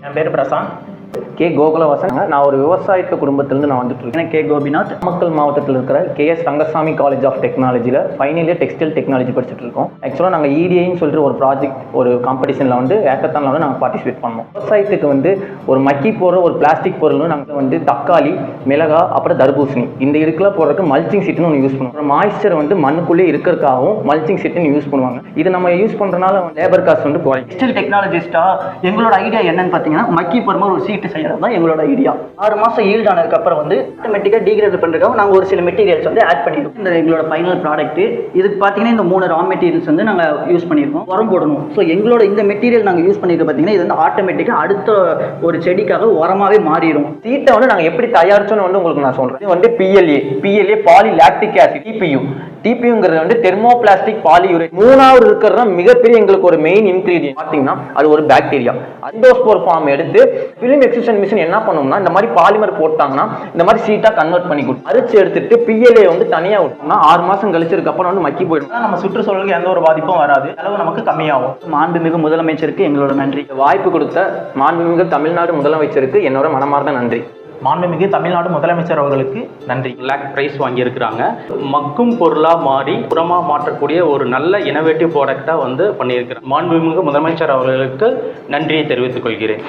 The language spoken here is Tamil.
என் பேர் பிரசாந்த். கே கோகுலவாசன். நான் ஒரு விவசாயத்து குடும்பத்திலிருந்து நான் வந்துட்டு இருக்கேன். கே கோபிநாத். நாமக்கல் மாவட்டத்தில் இருக்கிற KS ரங்கசாமி காலேஜ் ஆஃப் டெக்னாலஜியில் ஃபைனல் இயர் டெக்ஸ்டைல் டெக்னாலஜி படிச்சுட்டு இருக்கோம். ஆக்சுவலாக நாங்கள் EDIன்னு சொல்லிட்டு ஒரு ப்ராஜெக்ட், ஒரு காம்படிஷனில் வந்து ஹேக்கத்தானில் வந்து நாங்கள் பார்ட்டிசிபேட் பண்ணோம். விவசாயத்துக்கு வந்து ஒரு மக்கி போடுற ஒரு பிளாஸ்டிக் பொருள்னு நாங்கள் வந்து தக்காளி, மிளகா, அப்புறம் தர்பூசணி இந்த இதுக்கெல்லாம் போடுறதுக்கு மல்ச்சிங் சீட்டுன்னு ஒன்று யூஸ் பண்ணுவோம். அப்புறம் மாய்ஸ்சர் வந்து மண்ணுக்குள்ளே இருக்கிறதுக்காகவும் மல்ச்சிங் சீட்டுன்னு யூஸ் பண்ணுவாங்க. இது நம்ம யூஸ் பண்ணுறதுனால லேபர் காஸ்ட் வந்து குறையும். டெக்ஸ்டைல் டெக்னாலஜிஸ்டா எங்களோட ஐடியா என்னன்னு பார்த்தீங்கன்னா, மக்கி போடுற ஒரு சீட்டு செய்யறது தான் எங்களோட ஐடியா. 6 மாதம் ஈல்ட் ஆனதுக்கப்புறம் வந்து ஆட்டோமேட்டிக்காக டீக்ரேட் பண்ணுறதுக்காக நாங்கள் ஒரு சில மெட்டீரியல்ஸ் வந்து ஆட் பண்ணிடுவோம். இந்த எங்களோட ஃபைனல் ப்ராடக்ட் இதுக்கு பார்த்தீங்கன்னா இந்த 3 ரா மெட்டீரியல்ஸ் வந்து நாங்கள் யூஸ் பண்ணியிருக்கோம். உரம் போடணும். ஸோ எங்களோட இந்த மெட்டீரியல் நாங்கள் யூஸ் பண்ணியிருக்க பார்த்தீங்கன்னா இது வந்து ஆட்டோமேட்டிக்காக அடுத்த ஒரு செடிக்காக உரமாகவே மாறிடும். சீட்டை வந்து நாங்கள் எப்படி தயாரிச்சோன்னு வந்து உங்களுக்கு நான் சொல்கிறேன். இது வந்து PLA பாலி லாக்டிக் ஆசிட். TPUங்கிறது வந்து தெர்மோபிளாஸ்டிக் பாலியூரேட். 3வது இருக்கிறது மிகப்பெரிய எங்களுக்கு ஒரு மெயின் இன்கிரீடியன்ட் பார்த்தீங்கன்னா அது ஒரு பாக்டீரியா. அண்டோஸ்போர் ஃபார்ம் எடுத்து ஃபிலிம் எக்ஸ்ட்ரூஷன் மிஷின் என்ன பண்ணும்னா இந்த மாதிரி பாலிமர் போட்டாங்கன்னா இந்த மாதிரி சீட்டா கன்வெர்ட் பண்ணி கொடுக்கும். அரிச்சு எடுத்துட்டு PLA வந்து தனியாக விட்டோம்னா 6 மாதம் கழிச்சதுக்கு அப்புறம் வந்து மக்கி போயிடும். நம்ம சுற்றுச்சூழலுக்கு எந்த ஒரு பாதிப்பும் வராது. செலவு நமக்கு கம்மியாகும். மாண்புமிகு முதலமைச்சருக்கு எங்களோட நன்றி. வாய்ப்பு கொடுத்த மாண்புமிகு தமிழ்நாடு முதலமைச்சருக்கு என்னோட மனமார்ந்த நன்றி. மாண்புமிகு தமிழ்நாடு முதலமைச்சர் அவர்களுக்கு நன்றி. லேக் பிரைஸ் வாங்கியிருக்கிறாங்க. மக்கும் பொருளாக மாறி உரமாக மாற்றக்கூடிய ஒரு நல்ல இனோவேட்டிவ் ப்ராடக்டாக வந்து பண்ணியிருக்கிறாங்க. மாண்புமிகு முதலமைச்சர் அவர்களுக்கு நன்றியை தெரிவித்துக் கொள்கிறேன்.